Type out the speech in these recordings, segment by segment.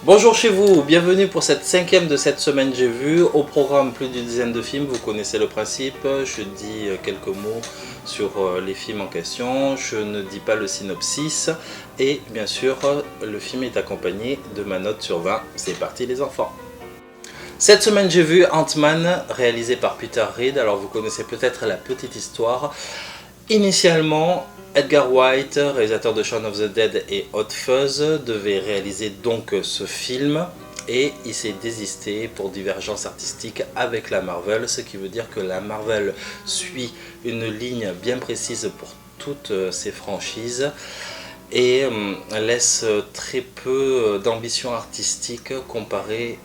Bonjour chez vous, bienvenue pour cette 5e de cette semaine j'ai vu. Au programme plus d'une dizaine de films, vous connaissez le principe. Je dis quelques mots sur les films en question, je ne dis pas le synopsis. Et bien sûr, le film est accompagné de ma note sur 20. C'est parti les enfants. Cette semaine j'ai vu Ant-Man, réalisé par Peter Reed. Alors vous connaissez peut-être la petite histoire. Initialement, Edgar Wright, réalisateur de Shaun of the Dead et Hot Fuzz, devait réaliser donc ce film et il s'est désisté pour divergence artistique avec la Marvel, ce qui veut dire que la Marvel suit une ligne bien précise pour toutes ses franchises et laisse très peu d'ambition artistique comparé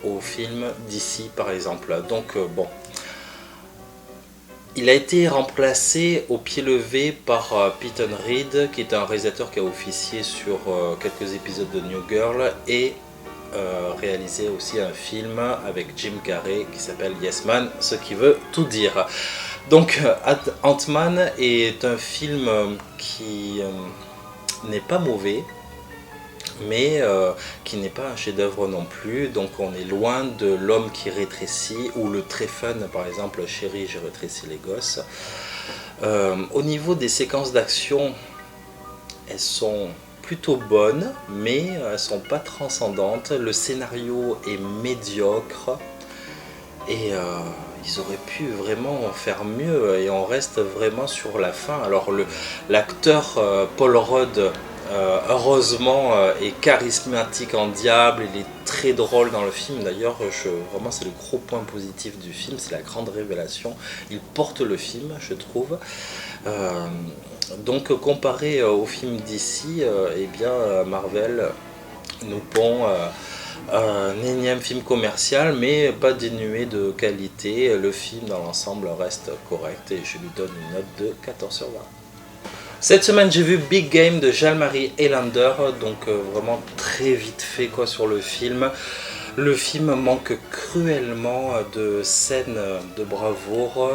aux films d'ici par exemple. Donc bon. Il a été remplacé au pied levé par Peyton Reed, qui est un réalisateur qui a officié sur quelques épisodes de New Girl et réalisé aussi un film avec Jim Carrey qui s'appelle Yes Man, ce qui veut tout dire. Donc Ant-Man est un film qui n'est pas mauvais, mais qui n'est pas un chef-d'œuvre non plus, donc on est loin de L'homme qui rétrécit ou le très fun par exemple Chérie j'ai rétréci les gosses. Au niveau des séquences d'action, elles sont plutôt bonnes, mais elles ne sont pas transcendantes. Le scénario est médiocre et ils auraient pu vraiment faire mieux et on reste vraiment sur la fin. Alors l'acteur Paul Rudd, heureusement est charismatique en diable, il est très drôle dans le film d'ailleurs, vraiment c'est le gros point positif du film, c'est la grande révélation, il porte le film je trouve. Donc comparé au film d'ici, eh bien Marvel nous pond un énième film commercial mais pas dénué de qualité. Le film dans l'ensemble reste correct et je lui donne une note de 14 sur 20. Cette semaine j'ai vu Big Game de Jalmari Helander, donc vraiment très vite fait quoi sur le film. Le film manque cruellement de scènes de bravoure,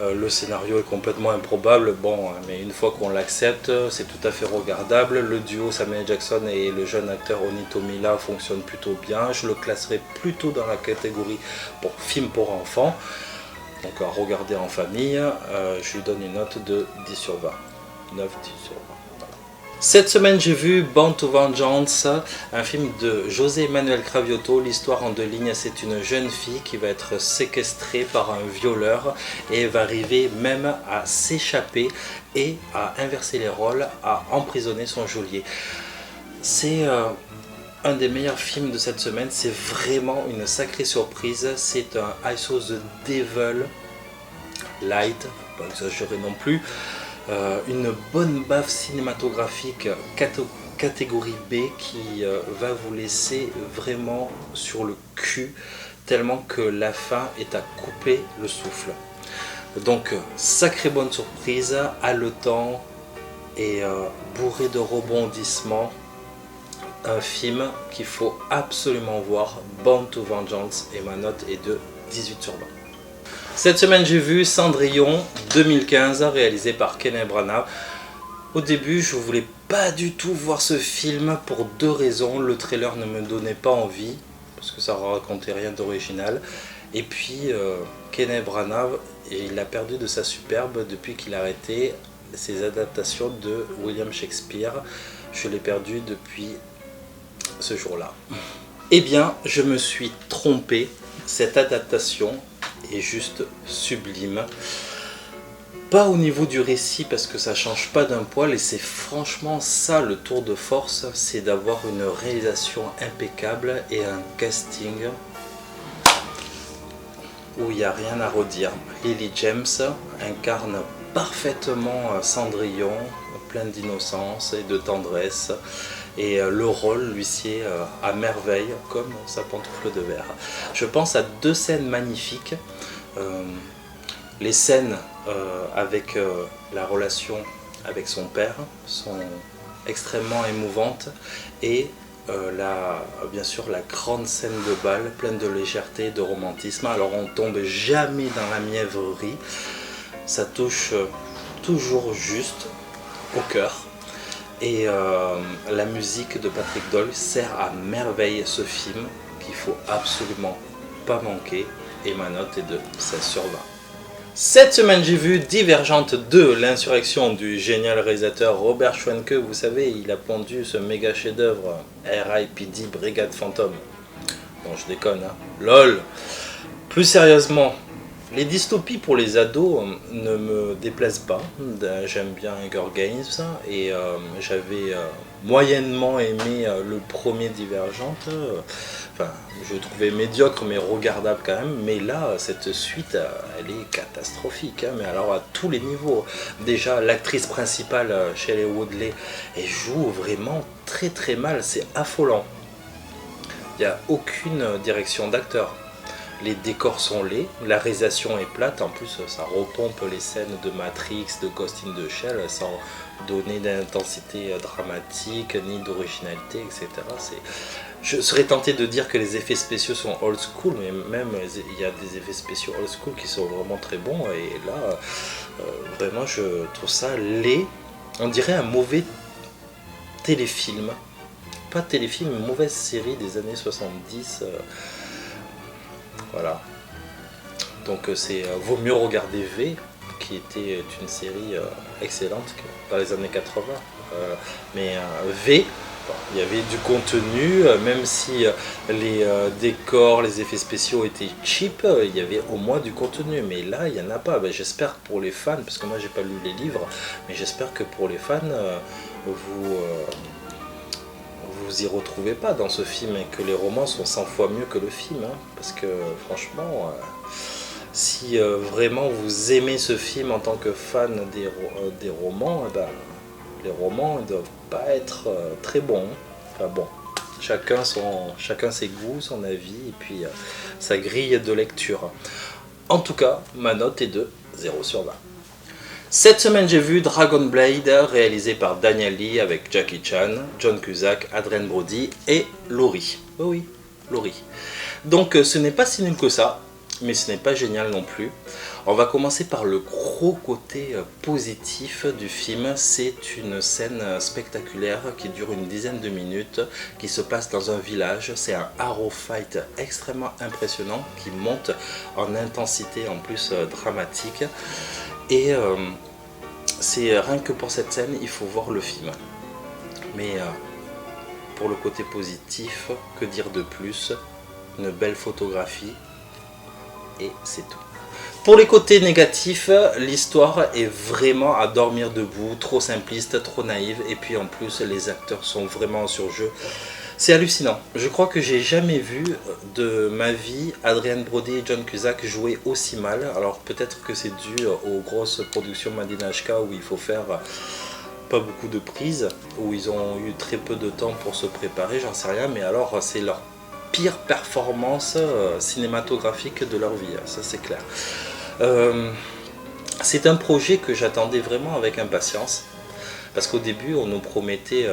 le scénario est complètement improbable, bon, mais une fois qu'on l'accepte, c'est tout à fait regardable. Le duo Samuel Jackson et le jeune acteur Oni Tomila fonctionne plutôt bien, je le classerai plutôt dans la catégorie pour film pour enfants, donc à regarder en famille. Je lui donne une note de 10 sur 20. 9, 10 sur 20. Voilà. Cette semaine j'ai vu Bound to Vengeance, un film de José Manuel Cravioto. L'histoire en 2 lignes, c'est une jeune fille qui va être séquestrée par un violeur et va arriver même à s'échapper et à inverser les rôles, à emprisonner son geôlier. C'est un des meilleurs films de cette semaine, c'est vraiment une sacrée surprise. C'est un I Saw the Devil Light, pas exagéré non plus. Une bonne baffe cinématographique catégorie B qui va vous laisser vraiment sur le cul tellement que la fin est à couper le souffle. Donc sacrée bonne surprise, haletant et bourré de rebondissements. Un film qu'il faut absolument voir, Bound to Vengeance, et ma note est de 18 sur 20. Cette semaine j'ai vu Cendrillon 2015 réalisé par Kenneth Branagh. Au début je voulais pas du tout voir ce film pour 2 raisons. Le trailer ne me donnait pas envie parce que ça racontait rien d'original. Et puis Kenneth Branagh, il a perdu de sa superbe depuis qu'il a arrêté ses adaptations de William Shakespeare. Je l'ai perdu depuis ce jour-là. Eh bien je me suis trompé, cette adaptation est juste sublime. Pas au niveau du récit parce que ça change pas d'un poil et c'est franchement ça le tour de force, c'est d'avoir une réalisation impeccable et un casting où il n'y a rien à redire. Lily James incarne parfaitement Cendrillon, plein d'innocence et de tendresse. Et le rôle lui sied à merveille comme sa pantoufle de verre. Je pense à 2 scènes magnifiques. Les scènes avec la relation avec son père sont extrêmement émouvantes et bien sûr la grande scène de bal pleine de légèreté et de romantisme. Alors on tombe jamais dans la mièvrerie, ça touche toujours juste au cœur. Et la musique de Patrick Doyle sert à merveille ce film qu'il faut absolument pas manquer. Et ma note est de 16 sur 20. Cette semaine, j'ai vu Divergente 2, l'insurrection du génial réalisateur Robert Schwenke. Vous savez, il a pondu ce méga chef-d'œuvre R.I.P.D. Brigade Fantôme. Bon, je déconne, hein. LOL. Plus sérieusement, les dystopies pour les ados ne me déplaisent pas. J'aime bien Hunger Games et j'avais moyennement aimé le premier Divergente. Enfin, je le trouvais médiocre mais regardable quand même. Mais là, cette suite, elle est catastrophique. Hein, mais alors à tous les niveaux. Déjà, l'actrice principale, Shailene Woodley, elle joue vraiment très très mal. C'est affolant. Il n'y a aucune direction d'acteur. Les décors sont laids, la réalisation est plate, en plus ça repompe les scènes de Matrix, de Ghost in the Shell sans donner d'intensité dramatique ni d'originalité, etc. Je serais tenté de dire que les effets spéciaux sont old school, mais même il y a des effets spéciaux old school qui sont vraiment très bons, et là vraiment je trouve ça laid, on dirait un mauvais téléfilm, pas téléfilm, une mauvaise série des années 70. Voilà, donc c'est vaut mieux regarder V, qui était une série excellente dans les années 80, mais V, bon, il y avait du contenu, même si les décors, les effets spéciaux étaient cheap, il y avait au moins du contenu, mais là il n'y en a pas. Ben, j'espère pour les fans, parce que moi j'ai pas lu les livres, mais j'espère que pour les fans, vous y retrouvez pas dans ce film et que les romans sont 100 fois mieux que le film, hein, parce que franchement, si vraiment vous aimez ce film en tant que fan des romans, ben, les romans ne doivent pas être très bons. Enfin bon, chacun ses goûts, son avis et puis sa grille de lecture. En tout cas, ma note est de 0 sur 20. Cette semaine, j'ai vu Dragon Blade, réalisé par Daniel Lee avec Jackie Chan, John Cusack, Adrien Brody et Laurie. Oh oui, Laurie. Donc ce n'est pas si nul que ça, mais ce n'est pas génial non plus. On va commencer par le gros côté positif du film. C'est une scène spectaculaire qui dure une dizaine de minutes, qui se passe dans un village. C'est un arrow fight extrêmement impressionnant qui monte en intensité en plus dramatique. Et c'est rien que pour cette scène, il faut voir le film. Mais pour le côté positif, que dire de plus? Une belle photographie et c'est tout. Pour les côtés négatifs, l'histoire est vraiment à dormir debout, trop simpliste, trop naïve, et puis en plus les acteurs sont vraiment en surjeu. C'est hallucinant. Je crois que j'ai jamais vu de ma vie Adrien Brody et John Cusack jouer aussi mal. Alors peut-être que c'est dû aux grosses productions Made in HK où il faut faire pas beaucoup de prises, où ils ont eu très peu de temps pour se préparer, j'en sais rien, mais alors c'est leur pire performance cinématographique de leur vie, ça c'est clair. C'est un projet que j'attendais vraiment avec impatience, parce qu'au début on nous promettait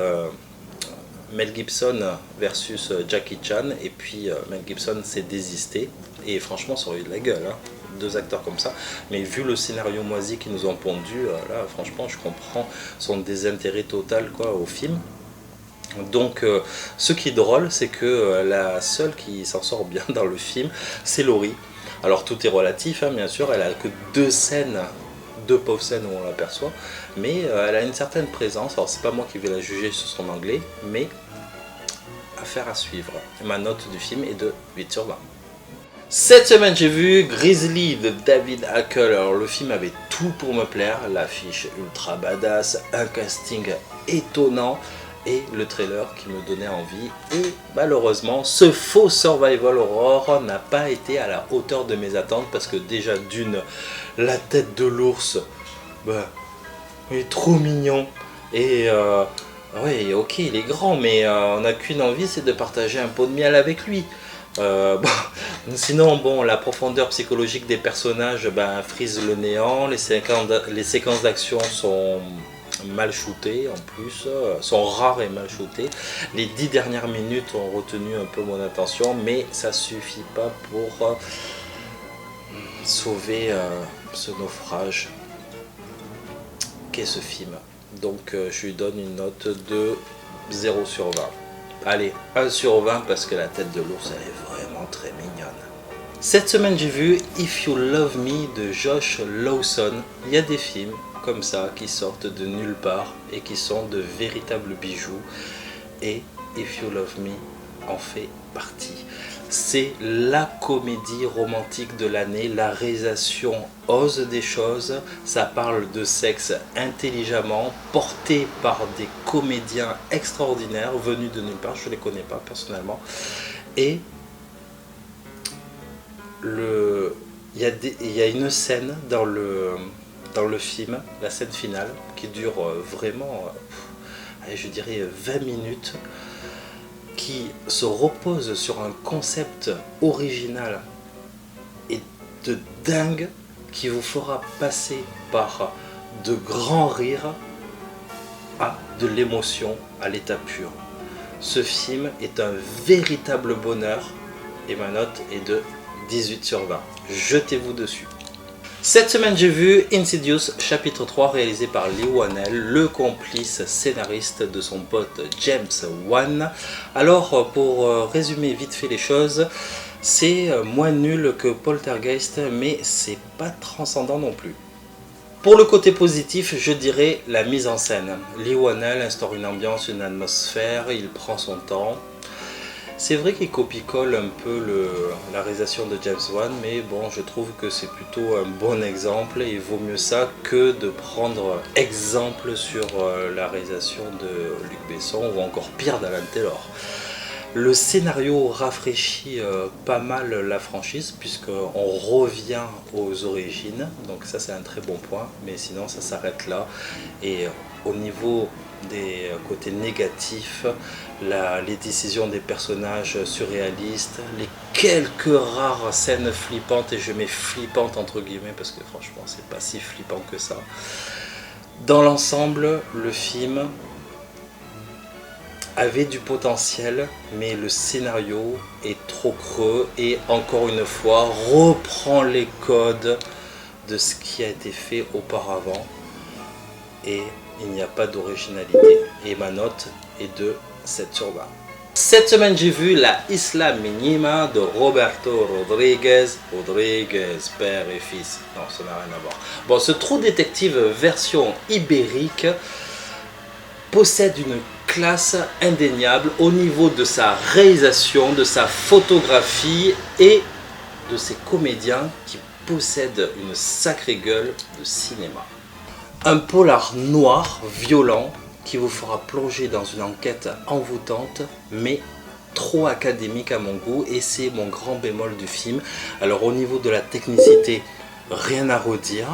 Mel Gibson versus Jackie Chan, et puis Mel Gibson s'est désisté, et franchement ça aurait eu de la gueule, hein, deux acteurs comme ça, mais vu le scénario moisi qu'ils nous ont pondu, là franchement je comprends son désintérêt total quoi, au film. Donc ce qui est drôle, c'est que la seule qui s'en sort bien dans le film, c'est Laurie. Alors tout est relatif, hein, bien sûr, elle a que deux pauvres scènes où on l'aperçoit, mais elle a une certaine présence. Alors c'est pas moi qui vais la juger sur son anglais, mais affaire à suivre. Et ma note du film est de 8 sur 20. Cette semaine, j'ai vu Grizzly de David Hackle. Alors le film avait tout pour me plaire, l'affiche ultra badass, un casting étonnant et le trailer qui me donnait envie. Et malheureusement, ce faux survival horror n'a pas été à la hauteur de mes attentes, parce que déjà d'une, la tête de l'ours, bah, il est trop mignon. Et ouais, ok, il est grand, mais on n'a qu'une envie, c'est de partager un pot de miel avec lui. Bon, sinon, bon, la profondeur psychologique des personnages frise le néant. Les séquences d'action sont mal shootées, en plus, sont rares et mal shootées. Les 10 dernières minutes ont retenu un peu mon attention, mais ça suffit pas pour sauver ce naufrage qu'est ce film. Donc je lui donne une note de 0 sur 20. Allez, 1 sur 20 parce que la tête de l'ours elle est vraiment très mignonne. Cette semaine j'ai vu If You Love Me de Josh Lawson. Il y a des films comme ça qui sortent de nulle part et qui sont de véritables bijoux. Et If You Love Me en fait partie. C'est la comédie romantique de l'année, la réalisation ose des choses, ça parle de sexe intelligemment, porté par des comédiens extraordinaires venus de nulle part, je ne les connais pas personnellement. Et il y a une scène dans le film, la scène finale, qui dure vraiment, je dirais 20 minutes, qui se repose sur un concept original et de dingue qui vous fera passer par de grands rires à de l'émotion à l'état pur. Ce film est un véritable bonheur et ma note est de 18 sur 20. Jetez-vous dessus. Cette semaine, j'ai vu Insidious chapitre 3 réalisé par Leigh Whannell, le complice scénariste de son pote James Wan. Alors, pour résumer vite fait les choses, c'est moins nul que Poltergeist, mais c'est pas transcendant non plus. Pour le côté positif, je dirais la mise en scène. Leigh Whannell instaure une ambiance, une atmosphère, il prend son temps. C'est vrai qu'il copie-colle un peu la réalisation de James Wan, mais bon, je trouve que c'est plutôt un bon exemple et il vaut mieux ça que de prendre exemple sur la réalisation de Luc Besson ou encore pire d'Alan Taylor. Le scénario rafraîchit pas mal la franchise puisqu'on revient aux origines, donc ça c'est un très bon point, mais sinon ça s'arrête là. Et au niveau des côtés négatifs, les décisions des personnages surréalistes, les quelques rares scènes flippantes, et je mets flippantes entre guillemets parce que franchement c'est pas si flippant que ça. Dans l'ensemble, le film avait du potentiel, mais le scénario est trop creux et encore une fois reprend les codes de ce qui a été fait auparavant et il n'y a pas d'originalité. Et ma note est de 7 sur 20. Cette semaine, j'ai vu La Isla Minima de Roberto Rodriguez, père et fils. Non, ça n'a rien à voir. Bon, ce True Detective version ibérique possède une classe indéniable au niveau de sa réalisation, de sa photographie et de ses comédiens qui possèdent une sacrée gueule de cinéma. Un polar noir, violent, qui vous fera plonger dans une enquête envoûtante, mais trop académique à mon goût, et c'est mon grand bémol du film. Alors au niveau de la technicité, rien à redire.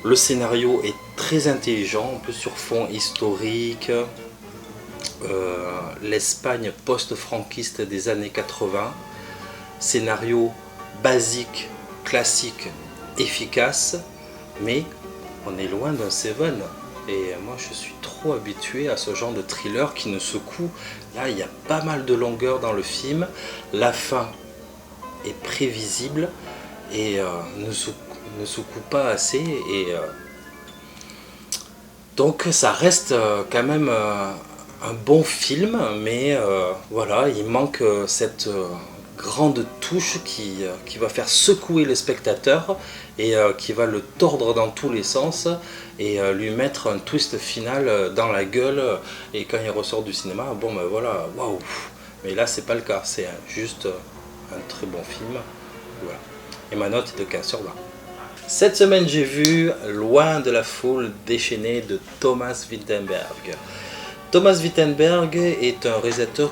Le scénario est très intelligent, en plus sur fond historique, l'Espagne post-franquiste des années 80, scénario basique, classique, efficace, mais on est loin d'un Seven. Et moi je suis trop habitué à ce genre de thriller qui ne secoue. Là il y a pas mal de longueur dans le film, la fin est prévisible et ne secoue pas assez et donc ça reste quand même un bon film, mais voilà, il manque cette grande touche qui va faire secouer le spectateur et qui va le tordre dans tous les sens et lui mettre un twist final dans la gueule, et quand il ressort du cinéma, bon ben voilà, waouh. Mais là c'est pas le cas, c'est juste un très bon film, voilà. Et ma note est de 15 sur 20. Cette semaine j'ai vu Loin de la foule déchaînée de Thomas Vinterberg. Thomas Vinterberg est un réalisateur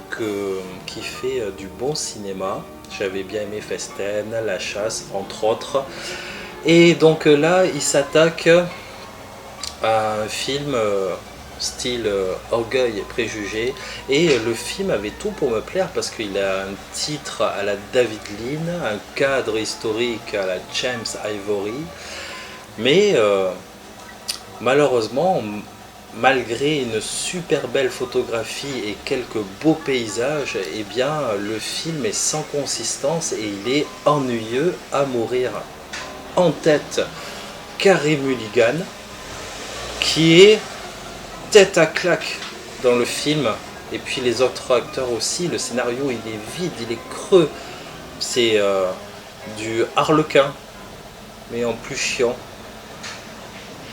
qui fait du bon cinéma. J'avais bien aimé Festen, La Chasse, entre autres. Et donc là, il s'attaque à un film style Orgueil et Préjugés. Et le film avait tout pour me plaire parce qu'il a un titre à la David Lean, un cadre historique à la James Ivory. Mais malheureusement, malgré une super belle photographie et quelques beaux paysages, eh bien le film est sans consistance et il est ennuyeux à mourir. En tête, Carey Mulligan, qui est tête à claque dans le film. Et puis les autres acteurs aussi, le scénario il est vide, il est creux. C'est du Harlequin, mais en plus chiant.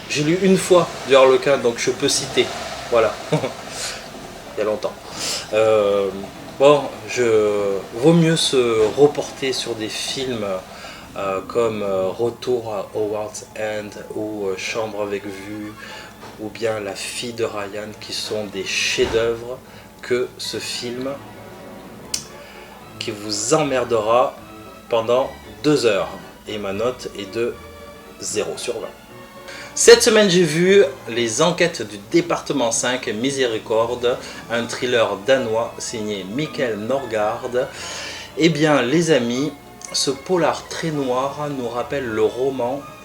J'ai lu une fois du Harlequin, donc je peux citer. Voilà, il y a longtemps. Bon, vaut mieux se reporter sur des films comme Retour à Howard's End ou Chambre avec vue ou bien La fille de Ryan, qui sont des chefs-d'œuvre, que ce film qui vous emmerdera pendant 2 heures. Et ma note est de 0/20. Cette semaine, j'ai vu Les Enquêtes du département 5, Miséricorde, un thriller danois signé Mikael Norgard. Eh bien, les amis, ce polar très noir nous rappelle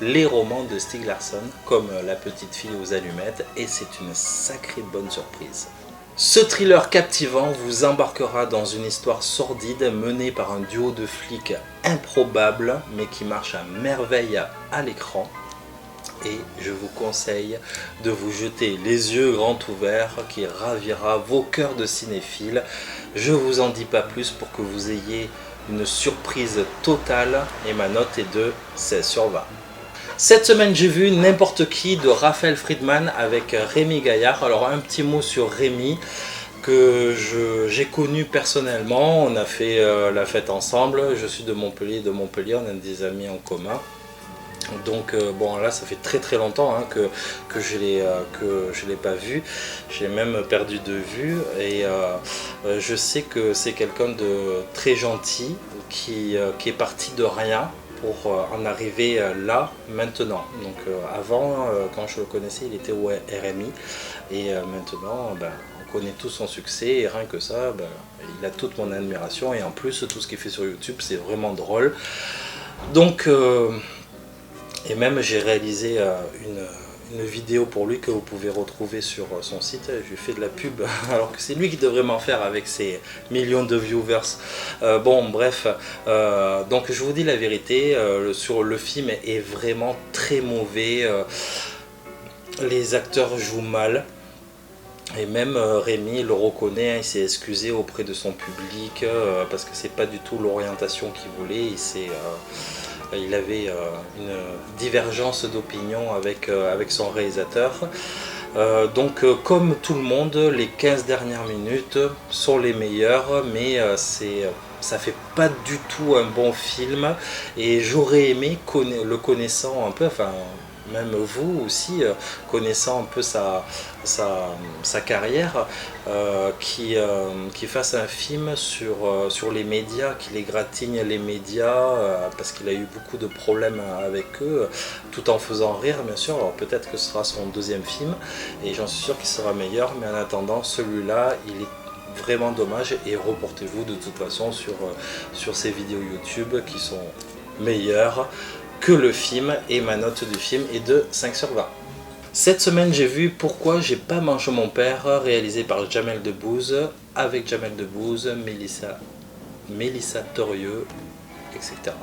les romans de Stieg Larsson, comme La petite fille aux allumettes, et c'est une sacrée bonne surprise. Ce thriller captivant vous embarquera dans une histoire sordide menée par un duo de flics improbable, mais qui marche à merveille à l'écran. Et je vous conseille de vous jeter les yeux grands ouverts, qui ravira vos cœurs de cinéphiles. Je vous en dis pas plus pour que vous ayez une surprise totale, et ma note est de 16/20. Cette semaine, j'ai vu N'importe qui de Raphaël Friedman avec Rémi Gaillard. Alors un petit mot sur Rémi, que j'ai connu personnellement. On a fait la fête ensemble. Je suis de Montpellier, on a des amis en commun. Donc bon, là ça fait très longtemps que je l'ai pas vu. J'ai même perdu de vue, et je sais que c'est quelqu'un de très gentil qui est parti de rien pour en arriver là maintenant. Donc avant, quand je le connaissais, il était au RMI, et maintenant on connaît tout son succès, et rien que ça, il a toute mon admiration, et en plus tout ce qu'il fait sur YouTube c'est vraiment drôle. Donc et même j'ai réalisé une vidéo pour lui que vous pouvez retrouver sur son site. Je lui fais de la pub alors que c'est lui qui devrait m'en faire avec ses millions de viewers. Bon bref, donc je vous dis la vérité, sur le film est vraiment très mauvais. Les acteurs jouent mal. Et même Rémi le reconnaît, il s'est excusé auprès de son public parce que c'est pas du tout l'orientation qu'il voulait. Il avait une divergence d'opinion avec son réalisateur. Donc comme tout le monde, les 15 dernières minutes sont les meilleures, mais ça fait pas du tout un bon film, et j'aurais aimé, le connaissant un peu, enfin même vous aussi, connaissant un peu sa carrière, qui fasse un film sur les médias, qui égratigne les médias, parce qu'il a eu beaucoup de problèmes avec eux, tout en faisant rire bien sûr. Alors peut-être que ce sera son deuxième film, et j'en suis sûr qu'il sera meilleur, mais en attendant, celui-là, il est vraiment dommage, et reportez-vous de toute façon sur ces vidéos YouTube qui sont meilleures que le film, et ma note du film est de 5/20. Cette semaine, j'ai vu Pourquoi j'ai pas mangé mon père, réalisé par Jamel Debbouze, avec Jamel Debbouze, Mélissa Torieux, etc.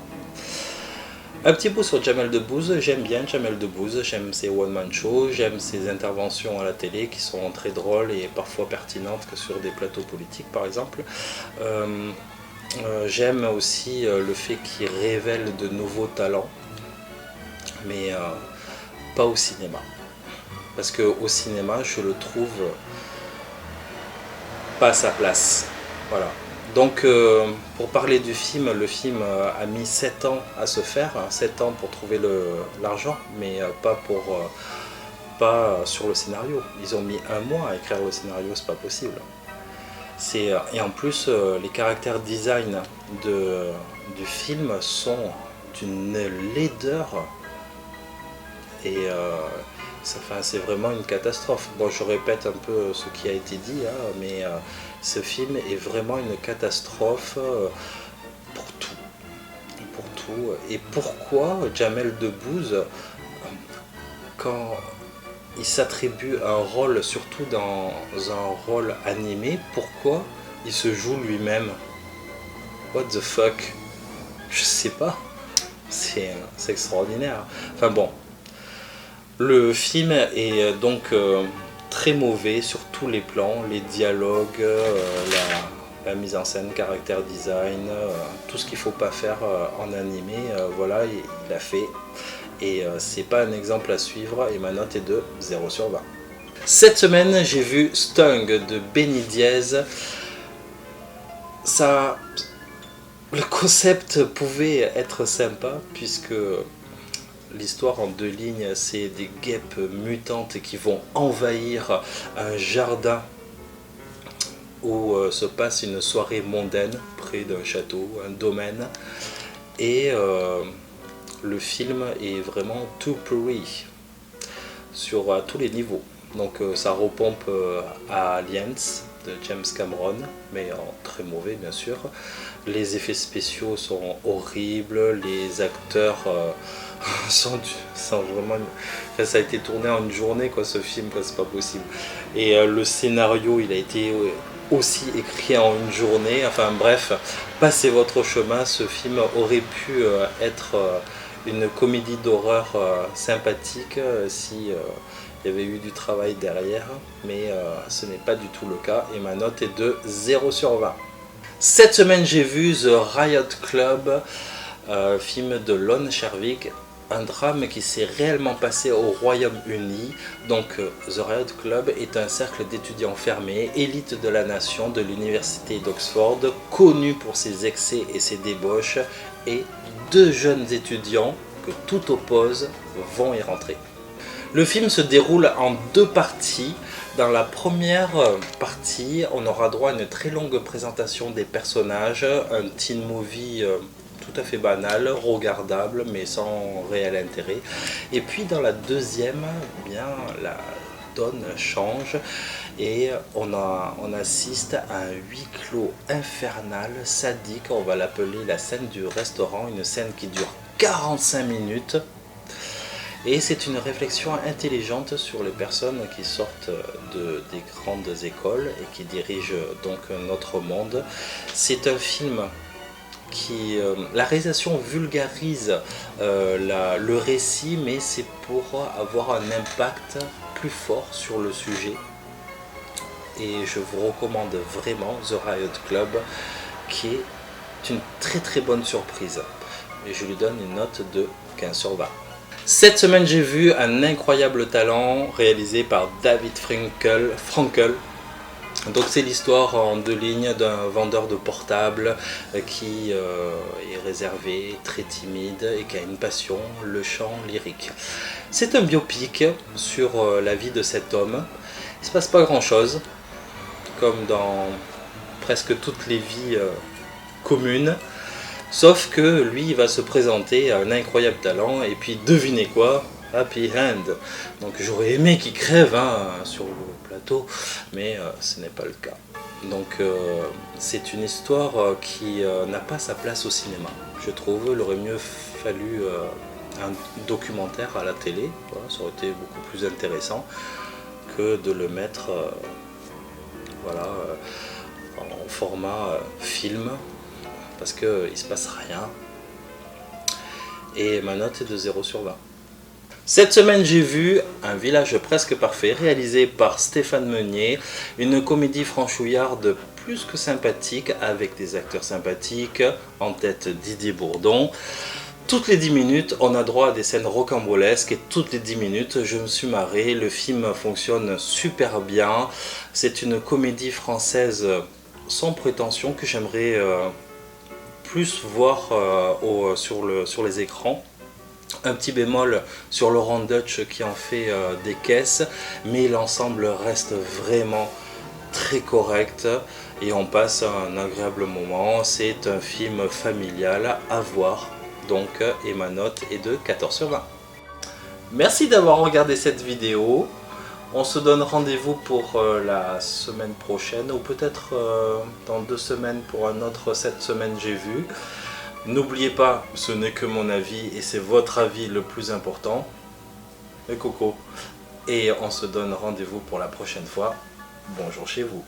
Un petit mot sur Jamel Debbouze. J'aime bien Jamel Debbouze, j'aime ses one-man shows, j'aime ses interventions à la télé qui sont très drôles et parfois pertinentes, que sur des plateaux politiques par exemple. J'aime aussi le fait qu'il révèle de nouveaux talents, mais pas au cinéma. Parce qu'au cinéma, je le trouve pas à sa place. Voilà. Donc, pour parler du film, le film a mis 7 ans à se faire, 7 ans pour trouver l'argent, mais pas sur le scénario. Ils ont mis 1 mois à écrire le scénario, c'est pas possible. Et en plus, les caractères design du film sont d'une laideur, et c'est vraiment une catastrophe. Bon, je répète un peu ce qui a été dit, mais ce film est vraiment une catastrophe pour tout. Et pourquoi Jamel Debbouze, quand il s'attribue un rôle, surtout dans un rôle animé, pourquoi il se joue lui-même? What the fuck? Je sais pas. C'est extraordinaire. Enfin bon. Le film est donc très mauvais sur tous les plans, les dialogues, la mise en scène, caractère design, tout ce qu'il ne faut pas faire en animé, voilà, il a fait. Et c'est pas un exemple à suivre et ma note est de 0/20. Cette semaine, j'ai vu Stung de Benny Diaz. Ça, le concept pouvait être sympa puisque l'histoire en 2 lignes, c'est des guêpes mutantes qui vont envahir un jardin où se passe une soirée mondaine près d'un château, un domaine. Et le film est vraiment tout pourri sur tous les niveaux. Donc ça repompe à Aliens de James Cameron, mais en très mauvais bien sûr. Les effets spéciaux sont horribles, les acteurs sont vraiment... Enfin, ça a été tourné en une journée quoi, ce film, c'est pas possible. Et le scénario il a été aussi écrit en une journée, enfin bref, passez votre chemin, ce film aurait pu être une comédie d'horreur sympathique si il y avait eu du travail derrière, mais ce n'est pas du tout le cas et ma note est de 0/20. Cette semaine j'ai vu The Riot Club, film de Lon Chervig, un drame qui s'est réellement passé au Royaume-Uni. Donc The Riot Club est un cercle d'étudiants fermés, élite de la nation de l'université d'Oxford, connu pour ses excès et ses débauches, et 2 jeunes étudiants que tout oppose vont y rentrer. Le film se déroule en 2 parties. Dans la première partie, on aura droit à une très longue présentation des personnages, un teen movie tout à fait banal, regardable, mais sans réel intérêt. Et puis dans la deuxième, eh bien, la donne change et on assiste à un huis clos infernal, sadique, on va l'appeler la scène du restaurant, une scène qui dure 45 minutes. Et c'est une réflexion intelligente sur les personnes qui sortent des grandes écoles et qui dirigent donc notre monde. C'est un film qui... la réalisation vulgarise le récit, mais c'est pour avoir un impact plus fort sur le sujet. Et je vous recommande vraiment The Riot Club, qui est une très très bonne surprise. Et je lui donne une note de 15/20. Cette semaine, j'ai vu Un incroyable talent réalisé par David Frankel. Donc c'est l'histoire en 2 lignes d'un vendeur de portables qui est réservé, très timide et qui a une passion, le chant lyrique. C'est un biopic sur la vie de cet homme. Il ne se passe pas grand chose, comme dans presque toutes les vies communes. Sauf que lui, il va se présenter à Un incroyable talent et puis devinez quoi, happy end. Donc j'aurais aimé qu'il crève sur le plateau, mais ce n'est pas le cas. Donc c'est une histoire qui n'a pas sa place au cinéma, je trouve. Il aurait mieux fallu un documentaire à la télé, voilà, ça aurait été beaucoup plus intéressant que de le mettre voilà, en format film. Parce qu'il ne se passe rien. Et ma note est de 0/20. Cette semaine, j'ai vu Un village presque parfait, réalisé par Stéphane Meunier. Une comédie franchouillarde plus que sympathique, avec des acteurs sympathiques, en tête Didier Bourdon. Toutes les 10 minutes, on a droit à des scènes rocambolesques et toutes les 10 minutes, je me suis marré. Le film fonctionne super bien. C'est une comédie française sans prétention que j'aimerais... plus voir sur les écrans. Un petit bémol sur Laurent Deutsch qui en fait des caisses, mais l'ensemble reste vraiment très correct et on passe un agréable moment. C'est un film familial à voir, donc, et ma note est de 14/20. Merci d'avoir regardé cette vidéo. On se donne rendez-vous pour la semaine prochaine, ou peut-être dans 2 semaines pour un autre Cette semaine j'ai vu. N'oubliez pas, ce n'est que mon avis et c'est votre avis le plus important. Et coco. Et on se donne rendez-vous pour la prochaine fois. Bonjour chez vous.